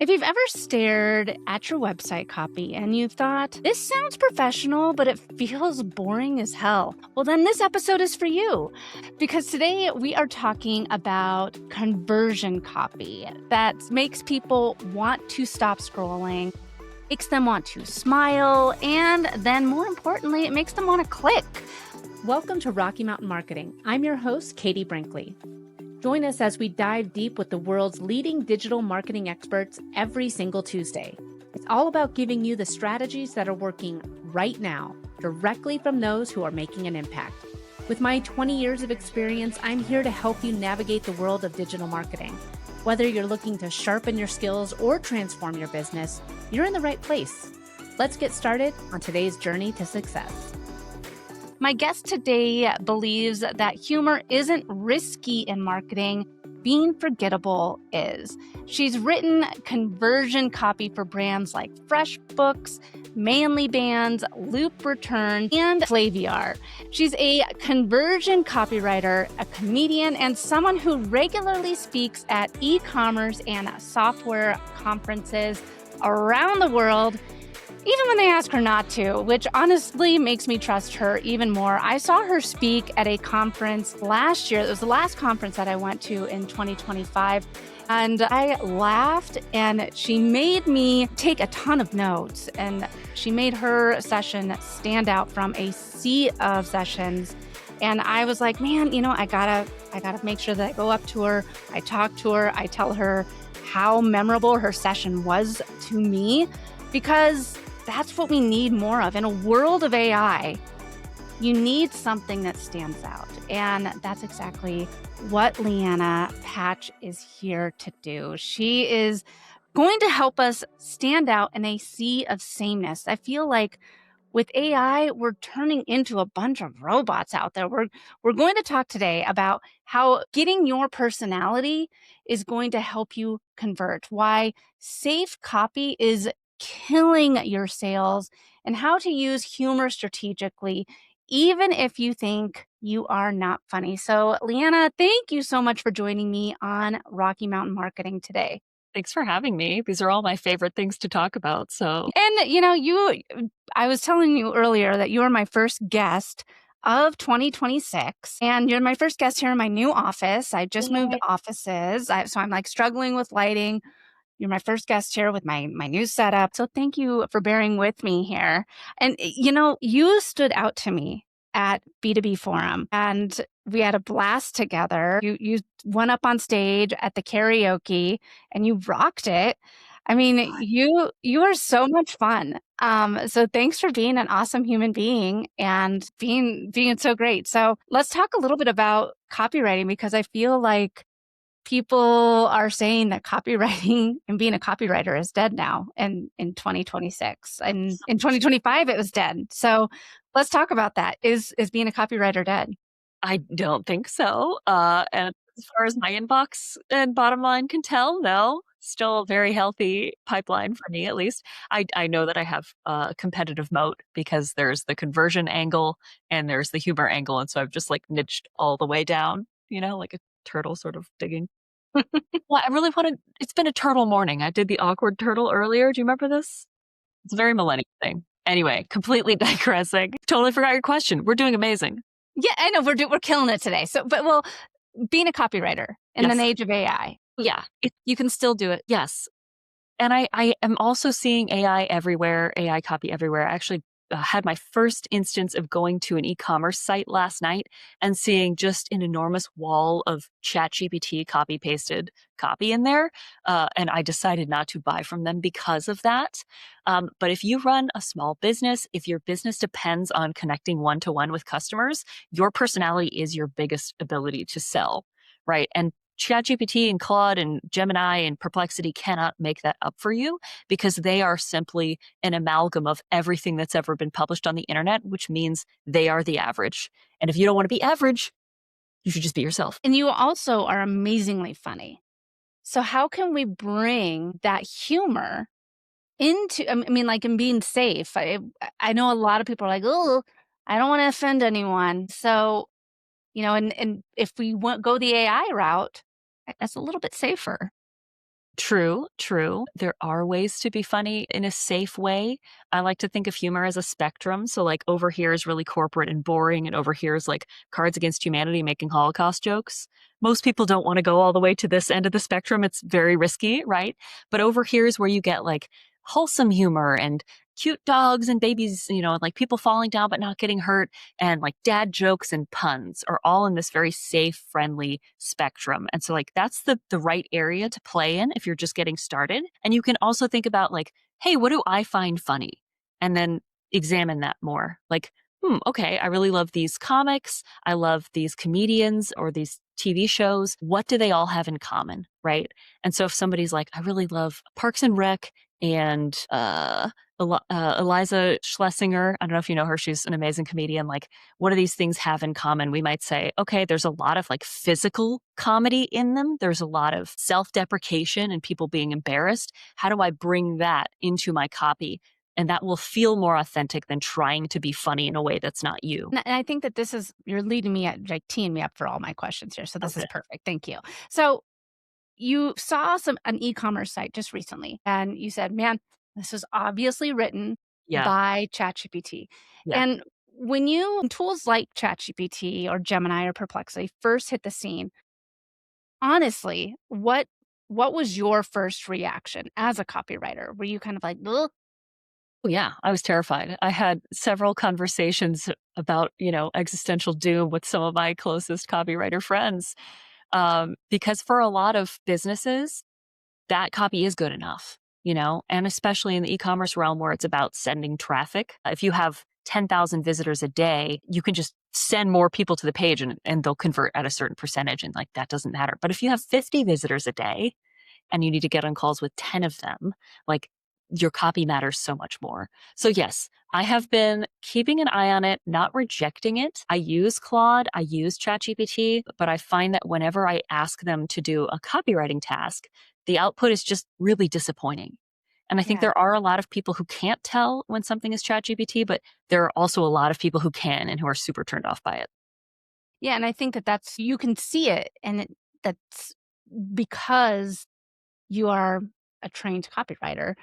If you've ever stared at your website copy and you've thought, this sounds professional, but it feels boring as hell, well, then this episode is for you. Because today we are talking about conversion copy that makes people want to stop scrolling, makes them want to smile, and then more importantly, it makes them want to click. Welcome to Rocky Mountain Marketing. I'm your host, Katie Brinkley. Join us as we dive deep with the world's leading digital marketing experts every single Tuesday. It's all about giving you the strategies that are working right now, directly from those who are making an impact. With my 20 years of experience, I'm here to help you navigate the world of digital marketing. Whether you're looking to sharpen your skills or transform your business, you're in the right place. Let's get started on today's journey to success. My guest today believes that humor isn't risky in marketing. Being forgettable is. She's written conversion copy for brands like FreshBooks, Manly Bands, Loop Return, and Flaviar. She's a conversion copywriter, a comedian, and someone who regularly speaks at e-commerce and software conferences around the world, even when they ask her not to, which honestly makes me trust her even more. I saw her speak at a conference last year. It was the last conference that I went to in 2025. And I laughed, and she made me take a ton of notes. And she made her session stand out from a sea of sessions. And I was like, man, I gotta make sure that I go up to her. I talk to her. I tell her how memorable her session was to me, because that's what we need more of. In a world of AI, you need something that stands out. And that's exactly what Lianna Patch is here to do. She is going to help us stand out in a sea of sameness. I feel like with AI, we're turning into a bunch of robots out there. We're going to talk today about how getting your personality is going to help you convert, why safe copy is killing your sales, and how to use humor strategically, even if you think you are not funny. So, Leanna, thank you so much for joining me on Rocky Mountain Marketing today. Thanks for having me. These are all my favorite things to talk about. And I was telling you earlier that you were my first guest of 2026, and you're my first guest here in my new office. I just moved offices, so I'm like struggling with lighting. You're my first guest here with my new setup. So thank you for bearing with me here. And, you stood out to me at B2B Forum, and we had a blast together. You went up on stage at the karaoke and you rocked it. I mean, you are so much fun. So thanks for being an awesome human being and being so great. So let's talk a little bit about copywriting, because I feel like people are saying that copywriting and being a copywriter is dead now in 2026. And in 2025, it was dead. So let's talk about that. Is being a copywriter dead? I don't think so. And as far as my inbox and bottom line can tell, no, still a very healthy pipeline for me, at least. I know that I have a competitive moat because there's the conversion angle and there's the humor angle. And so I've just niched all the way down, like a turtle sort of digging. Well, I really it's been a turtle morning. I did the awkward turtle earlier. Do you remember this? It's a very millennial thing. Anyway, completely digressing. Totally forgot your question. We're doing amazing. Yeah, I know we're killing it today. So, being a copywriter in an age of AI. Yeah. You can still do it. Yes. And I am also seeing AI everywhere, AI copy everywhere. I actually had my first instance of going to an e-commerce site last night and seeing just an enormous wall of ChatGPT copy-pasted copy in there. And I decided not to buy from them because of that. But if you run a small business, if your business depends on connecting one-to-one with customers, your personality is your biggest ability to sell, right? And ChatGPT and Claude and Gemini and Perplexity cannot make that up for you because they are simply an amalgam of everything that's ever been published on the internet, which means they are the average. And if you don't want to be average, you should just be yourself. And you also are amazingly funny. So how can we bring that humor into, in being safe? I know a lot of people are like, oh, I don't want to offend anyone. So, and if we go the AI route, that's a little bit safer. True, true. There are ways to be funny in a safe way. I like to think of humor as a spectrum. So, like, over here is really corporate and boring, and over here is like Cards Against Humanity making Holocaust jokes. Most people don't want to go all the way to this end of the spectrum. It's very risky, right? But over here is where you get like wholesome humor and cute dogs and babies, like people falling down but not getting hurt, and like dad jokes and puns are all in this very safe, friendly spectrum. And so like that's the right area to play in if you're just getting started. And you can also think about like, hey, what do I find funny? And then examine that more. Like, okay, I really love these comics. I love these comedians or these TV shows. What do they all have in common? Right. And so if somebody's like, I really love Parks and Rec and Eliza Schlesinger. I don't know if you know her. She's an amazing comedian. Like, what do these things have in common? We might say, okay, there's a lot of like physical comedy in them. There's a lot of self-deprecation and people being embarrassed. How do I bring that into my copy? And that will feel more authentic than trying to be funny in a way that's not you. And I think that you're leading me at, like, teeing me up for all my questions here. So this is Okay. perfect. Thank you. So you saw an e-commerce site just recently and you said, man, this is obviously written Yeah. by ChatGPT. Yeah. And when tools like ChatGPT or Gemini or Perplexity first hit the scene, honestly, what was your first reaction as a copywriter? Were you kind of like, ugh? Oh, yeah, I was terrified. I had several conversations about, existential doom with some of my closest copywriter friends. Because for a lot of businesses, that copy is good enough, and especially in the e-commerce realm where it's about sending traffic. If you have 10,000 visitors a day, you can just send more people to the page and they'll convert at a certain percentage. And like, that doesn't matter. But if you have 50 visitors a day, and you need to get on calls with 10 of them, like your copy matters so much more. So yes, I have been keeping an eye on it, not rejecting it. I use Claude, I use ChatGPT, but I find that whenever I ask them to do a copywriting task, the output is just really disappointing. And I think Yeah. there are a lot of people who can't tell when something is ChatGPT, but there are also a lot of people who can and who are super turned off by it. Yeah, and I think that you can see it, and that's because you are a trained copywriter.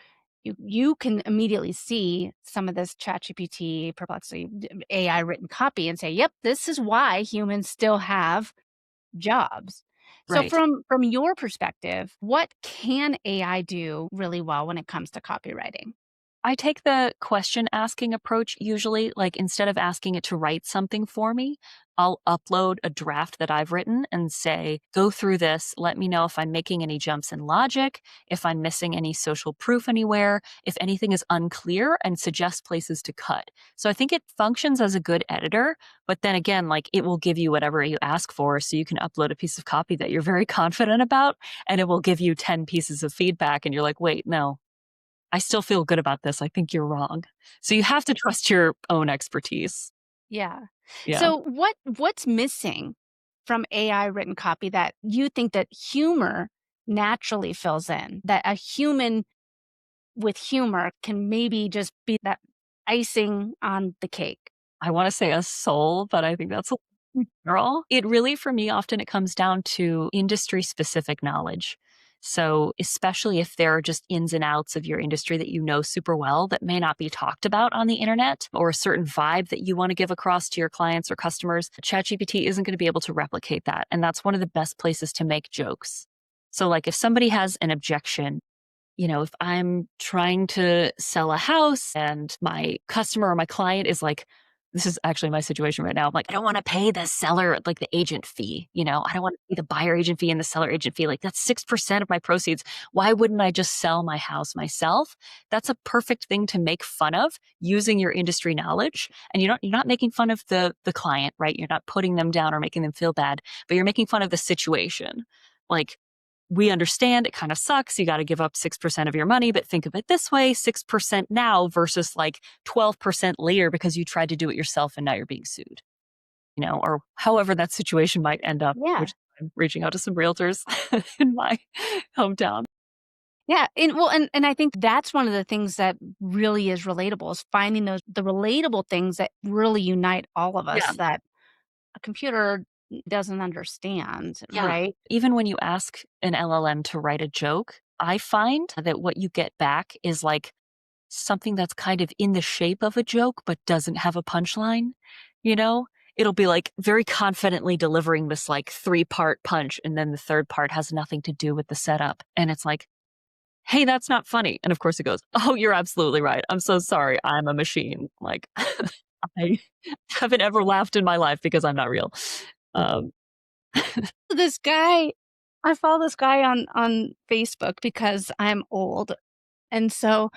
You can immediately see some of this ChatGPT, Perplexity, AI written copy and say, "Yep, this is why humans still have jobs." So Right. from your perspective, what can AI do really well when it comes to copywriting? I take the question asking approach usually. Like, instead of asking it to write something for me, I'll upload a draft that I've written and say, go through this. Let me know if I'm making any jumps in logic, if I'm missing any social proof anywhere, if anything is unclear, and suggest places to cut. So I think it functions as a good editor, but then again, like, it will give you whatever you ask for. So you can upload a piece of copy that you're very confident about, and it will give you 10 pieces of feedback. And you're like, wait, no, I still feel good about this. I think you're wrong. So you have to trust your own expertise. Yeah. Yeah. So what's missing from AI written copy that you think that humor naturally fills in? That a human with humor can maybe just be that icing on the cake? I wanna say a soul, but I think that's a general. It really, for me, often it comes down to industry specific knowledge. So, especially if there are just ins and outs of your industry that you know super well that may not be talked about on the internet, or a certain vibe that you want to give across to your clients or customers, ChatGPT isn't going to be able to replicate that. And that's one of the best places to make jokes. So, like, if somebody has an objection, if I'm trying to sell a house and my customer or my client is like, this is actually my situation right now. I'm like, I don't want to pay the seller, like the agent fee. I don't want to pay the buyer agent fee and the seller agent fee. Like, that's 6% of my proceeds. Why wouldn't I just sell my house myself? That's a perfect thing to make fun of using your industry knowledge. And you're not making fun of the client, right? You're not putting them down or making them feel bad, but you're making fun of the situation. Like, we understand it kind of sucks. You got to give up 6% of your money, but think of it this way, 6% now versus like 12% later because you tried to do it yourself and now you're being sued, or however that situation might end up, Yeah. which I'm reaching out to some realtors in my hometown. Yeah, and I think that's one of the things that really is relatable is finding the relatable things that really unite all of Yeah. us that a computer doesn't understand, Yeah. right? Even when you ask an LLM to write a joke, I find that what you get back is like something that's kind of in the shape of a joke, but doesn't have a punchline, you know? It'll be like very confidently delivering this like 3-part punch, and then the third part has nothing to do with the setup. And it's like, hey, that's not funny. And of course it goes, oh, you're absolutely right. I'm so sorry. I'm a machine. Like, I haven't ever laughed in my life because I'm not real. Um, This guy, I follow this guy on Facebook because I'm old. And so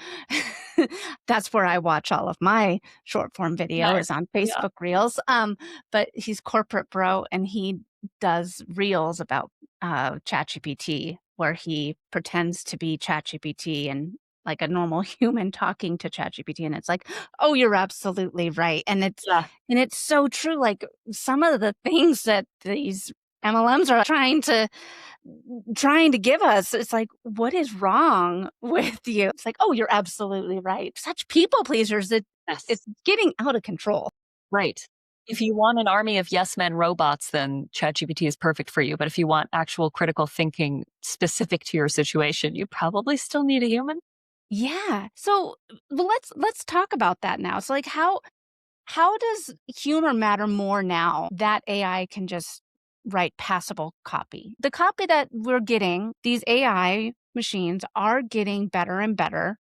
that's where I watch all of my short form video nice. is on Yeah. Facebook Reels. But he's corporate bro and he does reels about ChatGPT where he pretends to be ChatGPT and like a normal human talking to ChatGPT and it's like, "Oh, you're absolutely right." Yeah. And it's so true like some of the things that these MLMs are trying to give us. It's like, what is wrong with you? It's like, oh, you're absolutely right. Such people pleasers that Yes. it's getting out of control. Right. If you want an army of yes men robots, then ChatGPT is perfect for you. But if you want actual critical thinking specific to your situation, you probably still need a human. Yeah. So well, let's talk about that now. So like how does humor matter more now that AI can just write passable copy? The copy that we're getting, these AI machines are getting better and better.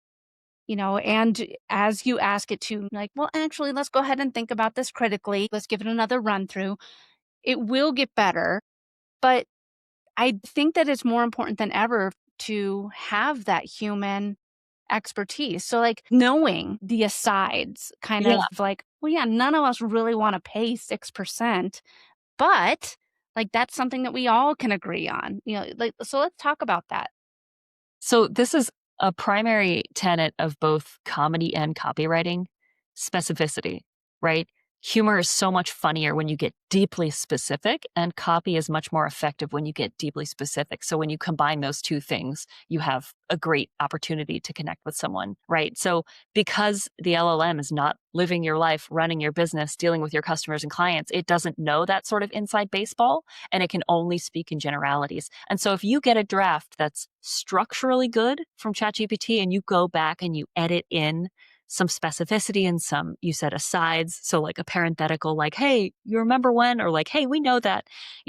And as you ask it to, like, well, actually, let's go ahead and think about this critically. Let's give it another run through. It will get better. But I think that it's more important than ever to have that human expertise. So, like, knowing the asides, kind Yeah. of like, well, yeah, none of us really want to pay 6%, but like, that's something that we all can agree on. Like, so let's talk about that. So this is a primary tenet of both comedy and copywriting, specificity, right? Humor is so much funnier when you get deeply specific, and copy is much more effective when you get deeply specific. So when you combine those two things, you have a great opportunity to connect with someone, right? So because the LLM is not living your life, running your business, dealing with your customers and clients, it doesn't know that sort of inside baseball, and it can only speak in generalities. And so if you get a draft that's structurally good from ChatGPT and you go back and you edit in some specificity and some, you said, asides. So like a parenthetical, like, hey, you remember when? Or like, hey, we know that,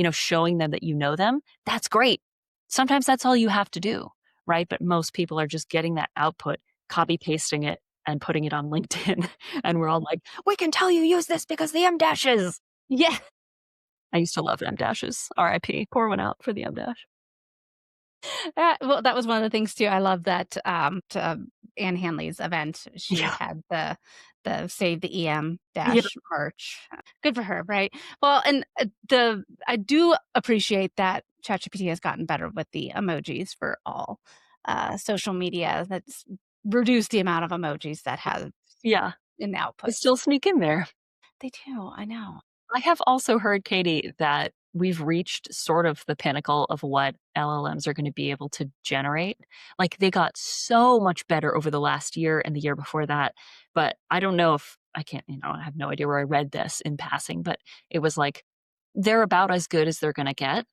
showing them that you know them. That's great. Sometimes that's all you have to do, right? But most people are just getting that output, copy pasting it and putting it on LinkedIn. And we're all like, we can tell you use this because the M dashes. Yeah. I used to love M dashes. RIP. Pour one out for the M dash. Well, that was one of the things too. I love that to Anne Hanley's event. She Yeah. had the Save the EM Yeah. dash merch. Good for her, right? Well, and the I do appreciate that ChatGPT has gotten better with the emojis for all social media. That's reduced the amount of emojis that have Yeah. in They outputs. still sneak in there. They do. I know. I have also heard, Katie, that we've reached sort of the pinnacle of what LLMs are going to be able to generate. Like they got so much better over the last year and the year before that. But I don't know if I can't, I have no idea where I read this in passing, but it was like they're about as good as they're going to get.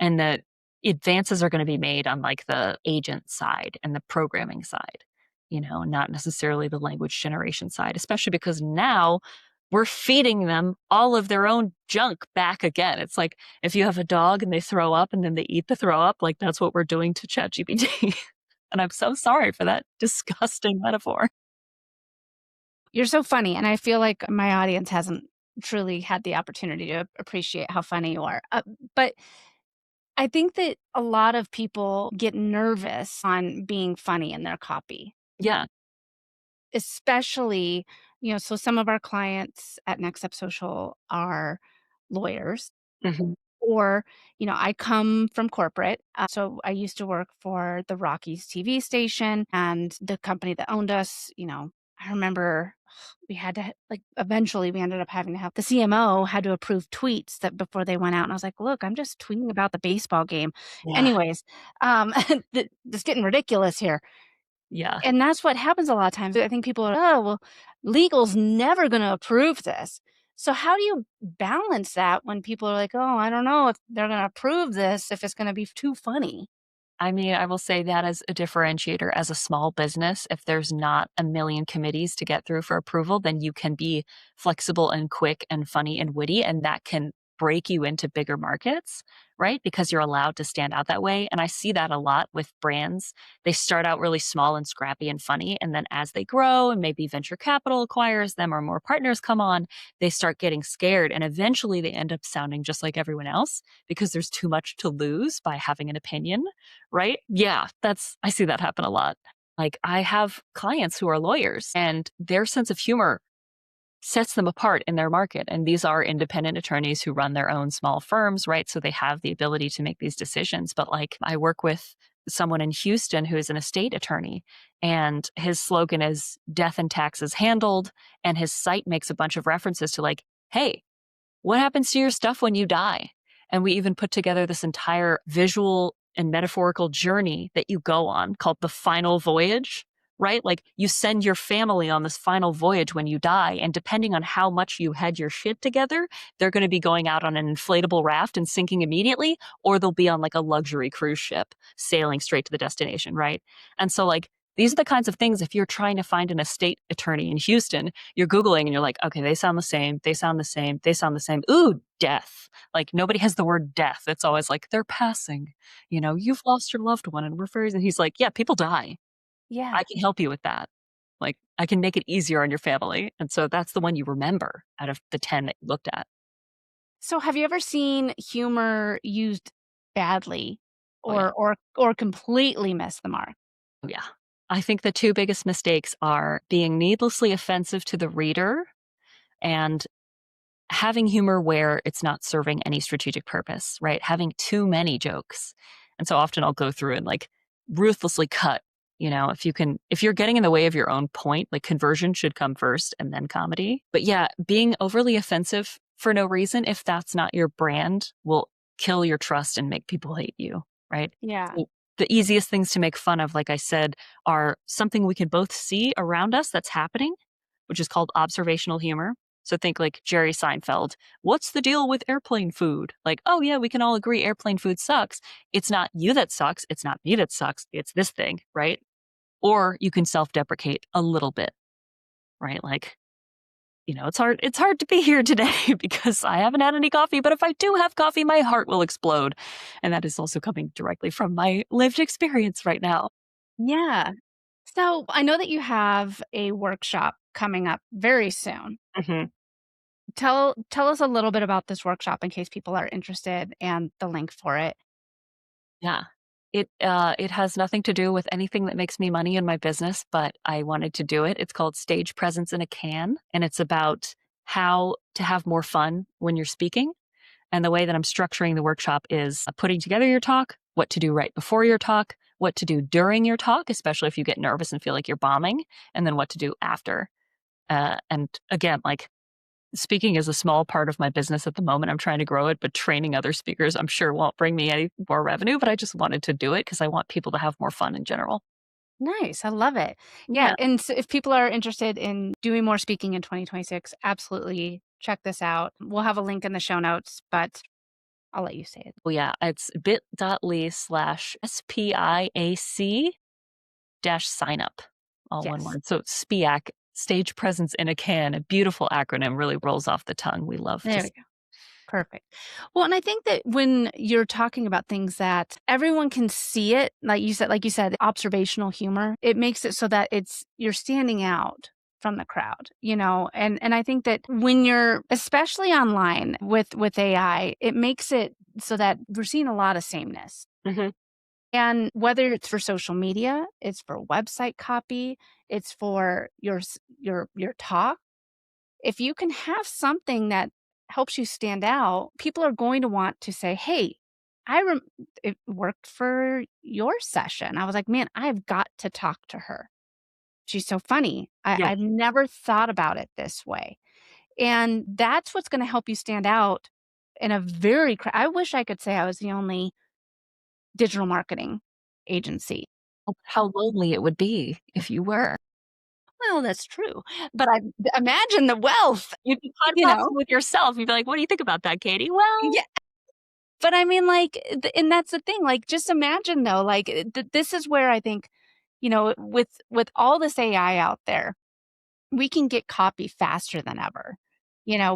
And that advances are going to be made on like the agent side and the programming side, not necessarily the language generation side, especially because now we're feeding them all of their own junk back again. It's like if you have a dog and they throw up and then they eat the throw up, like that's what we're doing to ChatGPT. And I'm so sorry for that disgusting metaphor. You're so funny, and I feel like my audience hasn't truly had the opportunity to appreciate how funny you are. But I think that a lot of people get nervous on being funny in their copy, Yeah. especially, so some of our clients at Next Up Social are lawyers. Mhm. Or, I come from corporate. So I used to work for the Rockies TV station and the company that owned us, I remember we had to like eventually we ended up having to have the CMO had to approve tweets that before they went out. And I was like, look, I'm just tweeting about the baseball game. Yeah. Anyways, it's getting ridiculous here. Yeah. And that's what happens a lot of times. I think people are, oh, well, legal's never going to approve this. So how do you balance that when people are like, oh, I don't know if they're going to approve this, if it's going to be too funny? I mean, I will say that as a differentiator as a small business, if there's not a million committees to get through for approval, then you can be flexible and quick and funny and witty, and that can break you into bigger markets, right? Because you're allowed to stand out that way. And I see that a lot with brands. They start out really small and scrappy and funny. And then as they grow and maybe venture capital acquires them or more partners come on, they start getting scared. And eventually they end up sounding just like everyone else because there's too much to lose by having an opinion, right? Yeah, I see that happen a lot. Like I have clients who are lawyers and their sense of humor sets them apart in their market. And these are independent attorneys who run their own small firms, right? So they have the ability to make these decisions. But like I work with someone in Houston who is an estate attorney, and his slogan is death and taxes handled. And his site makes a bunch of references to like, hey, what happens to your stuff when you die? And we even put together this entire visual and metaphorical journey that you go on called the final voyage, right? Like you send your family on this final voyage when you die. And depending on how much you had your shit together, they're going to be going out on an inflatable raft and sinking immediately, or they'll be on like a luxury cruise ship sailing straight to the destination, right? And so like, these are the kinds of things, if you're trying to find an estate attorney in Houston, you're Googling and you're like, okay, they sound the same. They sound the same. They sound the same. Ooh, death. Like nobody has the word death. It's always like, they're passing. You've lost your loved one and we're very, and he's like, yeah, people die. Yeah. I can help you with that. Like I can make it easier on your family. And so that's the one you remember out of the 10 that you looked at. So have you ever seen humor used badly Oh yeah. or completely miss the mark? Oh yeah. I think the two biggest mistakes are being needlessly offensive to the reader and having humor where it's not serving any strategic purpose, right? Having too many jokes. And so often I'll go through and like ruthlessly cut, if you're getting in the way of your own point, like conversion should come first and then comedy. But yeah, being overly offensive for no reason, if that's not your brand, will kill your trust and make people hate you, right? Yeah. So the easiest things to make fun of, like I said, are something we can both see around us that's happening, which is called observational humor. So think like Jerry Seinfeld. What's the deal with airplane food? Like, oh yeah, we can all agree airplane food sucks. It's not you that sucks. It's not me that sucks. It's this thing, right? Or you can self-deprecate a little bit, right? Like, it's hard to be here today because I haven't had any coffee, but if I do have coffee, my heart will explode. And that is also coming directly from my lived experience right now. Yeah. So I know that you have a workshop coming up very soon. Mhm. Tell us a little bit about this workshop in case people are interested and the link for it. Yeah. It has nothing to do with anything that makes me money in my business, but I wanted to do it. It's called Stage Presence in a Can, and it's about how to have more fun when you're speaking. And the way that I'm structuring the workshop is putting together your talk, what to do right before your talk, what to do during your talk, especially if you get nervous and feel like you're bombing, and then what to do after. And again, like speaking is a small part of my business at the moment. I'm trying to grow it, but training other speakers, I'm sure won't bring me any more revenue, but I just wanted to do it because I want people to have more fun in general. Nice. I love it. Yeah. Yeah. And so if people are interested in doing more speaking in 2026, absolutely check this out. We'll have a link in the show notes, but I'll let you say it. Well, yeah, it's bit.ly/SPIAC dash sign up, all one Yes. word. So SPIAC, stage presence in a can, a beautiful acronym, really rolls off the tongue. We love There we just, go. Perfect. Well, and I think that when you're talking about things that everyone can see it, like you said, observational humor, it makes it so that you're standing out from the crowd, and I think that when you're especially online with AI, it makes it so that we're seeing a lot of sameness. Mhm. And whether it's for social media, it's for website copy, it's for your talk, if you can have something that helps you stand out, people are going to want to say, "Hey, it worked for your session." I was like, "Man, I've got to talk to her. She's so funny. Yeah. I've never thought about it this way." And that's what's gonna help you stand out in a I wish I could say I was the only digital marketing agency. Oh, how lonely it would be if you were. Well, that's true, but I imagine the wealth, You'd be you podcasting know? with yourself. You'd be like, "What do you think about that, Katie?" "Well, Yeah. But I mean, like, and that's the thing, like, just imagine though, like, this is where I think, with all this AI out there, we can get copy faster than ever,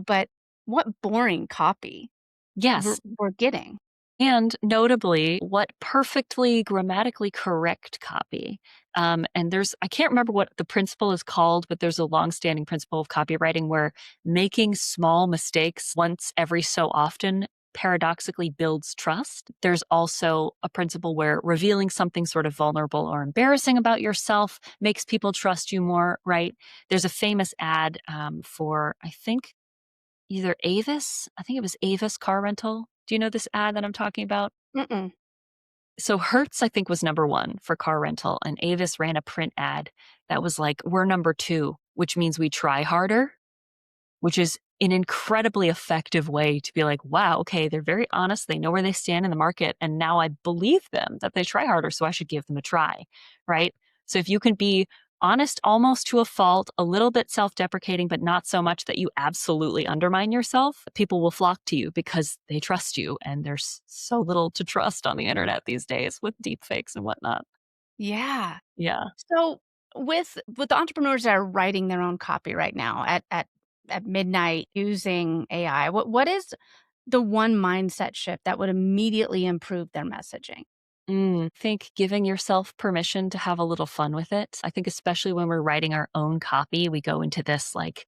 but what boring copy we're Yes. we're getting. And notably, what perfectly grammatically correct copy. And I can't remember what the principle is called, but there's a longstanding principle of copywriting where making small mistakes once every so often paradoxically builds trust. There's also a principle where revealing something sort of vulnerable or embarrassing about yourself makes people trust you more, right? There's a famous ad for, I think, either Avis. I think it was Avis car rental. Do you know this ad that I'm talking about? Mm-mm. So Hertz, I think, was number one for car rental, and Avis ran a print ad that was like, we're number two, which means we try harder, which is an incredibly effective way to be like, wow, okay, they're very honest. They know where they stand in the market. And now I believe them that they try harder. So I should give them a try. Right. So if you can be honest almost to a fault, a little bit self deprecating, but not so much that you absolutely undermine yourself, people will flock to you because they trust you. And there's so little to trust on the internet these days with deep fakes and whatnot. Yeah. Yeah. So with the entrepreneurs that are writing their own copy right now at midnight using AI, what is the one mindset shift that would immediately improve their messaging? Think giving yourself permission to have a little fun with it. I think especially when we're writing our own copy, we go into this like,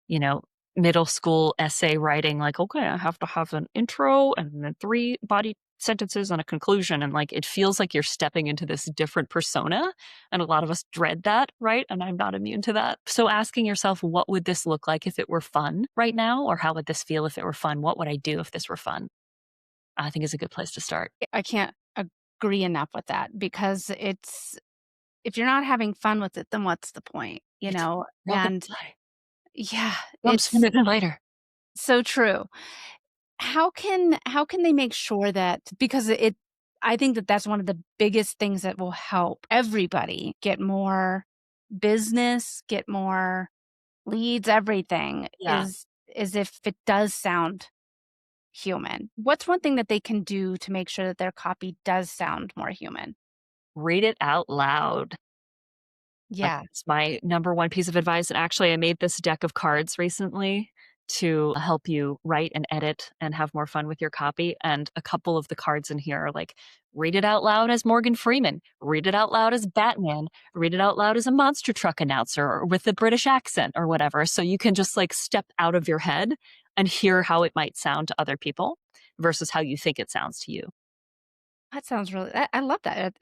middle school essay writing, like, okay, I have to have an intro and then three body sentences and a conclusion. And like, it feels like you're stepping into this different persona. And a lot of us dread that, right? And I'm not immune to that. So asking yourself, what would this look like if it were fun right now? Or how would this feel if it were fun? What would I do if this were fun? I think is a good place to start. I can't agree enough with that because it's if you're not having fun with it, then what's the point, It's not gonna And fly. yeah, Come spend it's it later. so true. How can they make sure that because I think that that's one of the biggest things that will help everybody get more business, get more leads, everything Yeah. Read it out loud. Yeah. That's my number one piece of advice, and actually, I made this deck of cards recently to help you write and edit and have more fun with your copy, and a couple of the cards in here are like, read it out loud as Morgan Freeman, read it out loud as Batman, read it out loud as a monster truck announcer or with a British accent or whatever, so you can just, like, step out of your head and hear how it might sound to other people versus how you think it sounds to you. That sounds really I love that.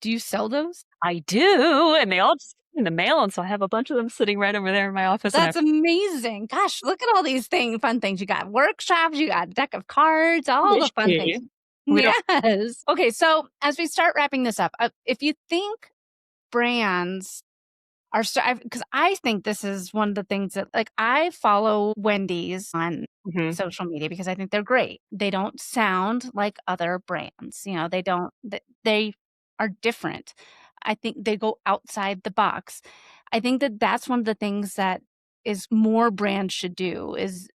Do you sell those? I do, and they all just came in the mail, and so I have a bunch of them sitting right over there in my office, and I That's amazing. Gosh, look at all these fun things. You got workshops, you got deck of cards, all the fun things. wishy. We don't. Yes. Okay, so as we start wrapping this up, if you think brands are because I think this is one of the things that like I follow Wendy's on Mhm. social media because I think they're great. They don't sound like other brands. They don't they are different. I think they go outside the box. I think that that's one of the things that is more brands should do is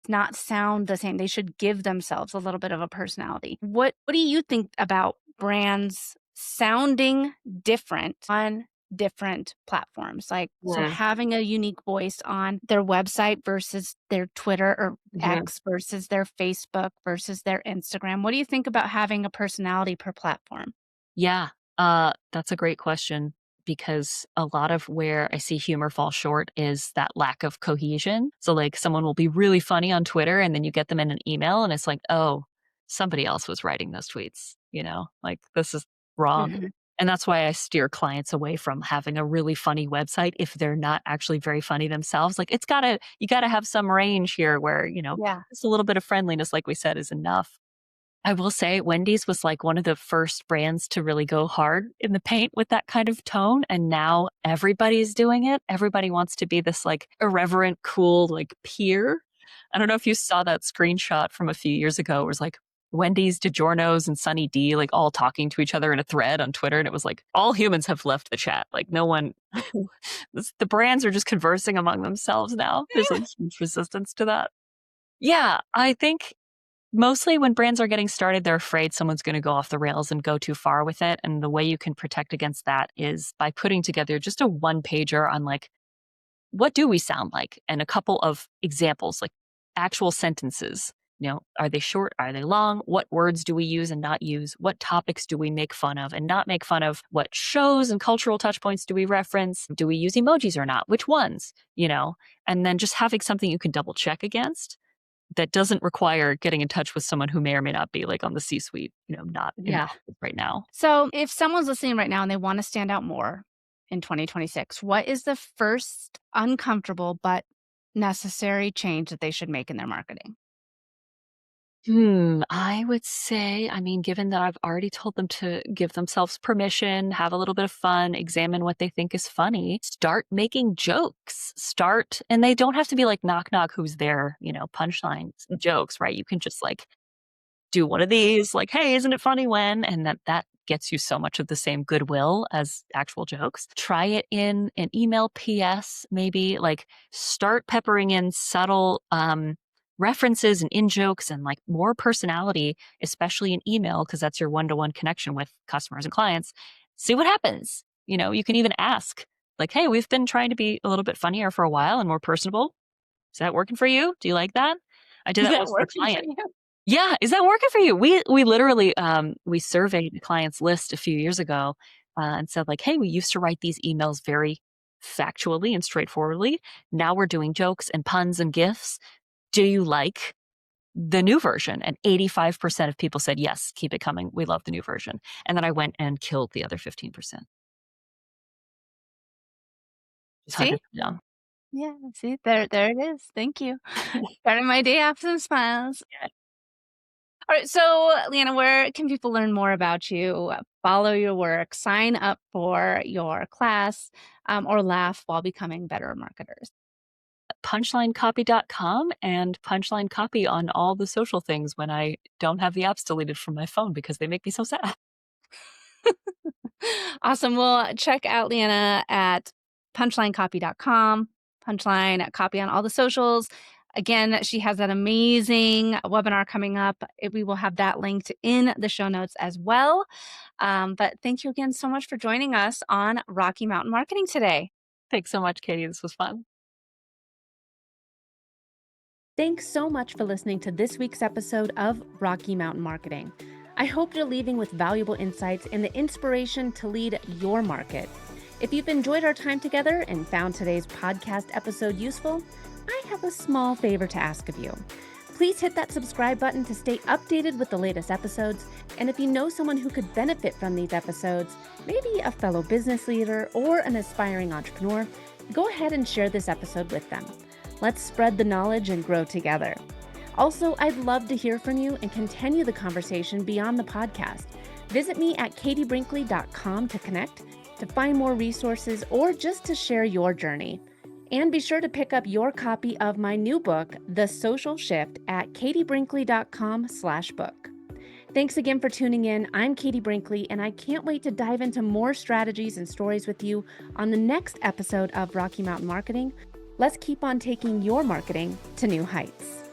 not sound the same. They should give themselves a little bit of a personality. What do you think about brands sounding different on different platforms? Like so Mm, having a unique voice on their website versus their Twitter or mhm. X versus their Facebook versus their Instagram. What do you think about having a personality per platform? Yeah, that's a great question because a lot of where I see humor fall short is that lack of cohesion. So, like, someone will be really funny on Twitter, and then you get them in an email, and it's like, "Oh, somebody else was writing those tweets," Like, this is wrong. Mhm. And that's why I steer clients away from having a really funny website if they're not actually very funny themselves. Like, you gotta have some range here where, Yeah. just a little bit of friendliness, like we said, is enough. I will say Wendy's was like one of the first brands to really go hard in the paint with that kind of tone. And now everybody's doing it. Everybody wants to be this like irreverent, cool, like peer. I don't know if you saw that screenshot from a few years ago. It was like Wendy's, DiGiorno's, and Sunny D like all talking to each other in a thread on Twitter. And it was like all humans have left the chat. Like no one, the brands are just conversing among themselves now. There's like huge resistance to that. Yeah, I think Mostly when brands are getting started, they're afraid someone's going to go off the rails and go too far with it. And the way you can protect against that is by putting together just a one pager on like, what do we sound like? And a couple of examples, like actual sentences. Are they short? Are they long? What words do we use and not use? What topics do we make fun of and not make fun of? What shows and cultural touch points do we reference? Do we use emojis or not? Which ones? And then just having something you can double check against that doesn't require getting in touch with someone who may or may not be like on the C-suite, not in the Yeah. office right now. So if someone's listening right now and they want to stand out more in 2026, what is the first uncomfortable but necessary change that they should make in their marketing? I would say, given that I've already told them to give themselves permission, have a little bit of fun, examine what they think is funny, start making jokes, and they don't have to be like knock, knock, who's there, punchlines, jokes, right? You can just like do one of these, like, hey, isn't it funny when? And that gets you so much of the same goodwill as actual jokes. Try it in an email PS, maybe like start peppering in subtle, references and in jokes and like more personality, especially in email, because that's your one-to-one connection with customers and clients. See what happens. You can even ask like, hey, we've been trying to be a little bit funnier for a while and more personable. Is that working for you? Do you like that? I did that with a client. Yeah, is that working for you? We literally we surveyed the client's list a few years ago and said like, hey, we used to write these emails very factually and straightforwardly. Now we're doing jokes and puns and gifs. Do you like the new version? And 85% of people said, yes, keep it coming. We love the new version. And then I went and killed the other 15%. See? Yeah. Yeah, see, there it is. Thank you. Starting my day off with some smiles. Yeah. All right, so Leanna, where can people learn more about you, follow your work, sign up for your class, or laugh while becoming better marketers? punchlinecopy.com and Punchline Copy on all the social things when I don't have the apps deleted from my phone because they make me so sad. Awesome. Well, check out Leanna at punchlinecopy.com, Punchline Copy on all the socials. Again, she has that amazing webinar coming up. We will have that linked in the show notes as well. But thank you again so much for joining us on Rocky Mountain Marketing today. Thanks so much, Katie. This was fun. Thanks so much for listening to this week's episode of Rocky Mountain Marketing. I hope you're leaving with valuable insights and the inspiration to lead your market. If you've enjoyed our time together and found today's podcast episode useful, I have a small favor to ask of you. Please hit that subscribe button to stay updated with the latest episodes. And if you know someone who could benefit from these episodes, maybe a fellow business leader or an aspiring entrepreneur, go ahead and share this episode with them. Let's spread the knowledge and grow together. Also, I'd love to hear from you and continue the conversation beyond the podcast. Visit me at katiebrinkley.com to connect, to find more resources, or just to share your journey. And be sure to pick up your copy of my new book, The Social Shift, at katiebrinkley.com/book. Thanks again for tuning in. I'm Katie Brinkley, and I can't wait to dive into more strategies and stories with you on the next episode of Rocky Mountain Marketing. Let's keep on taking your marketing to new heights.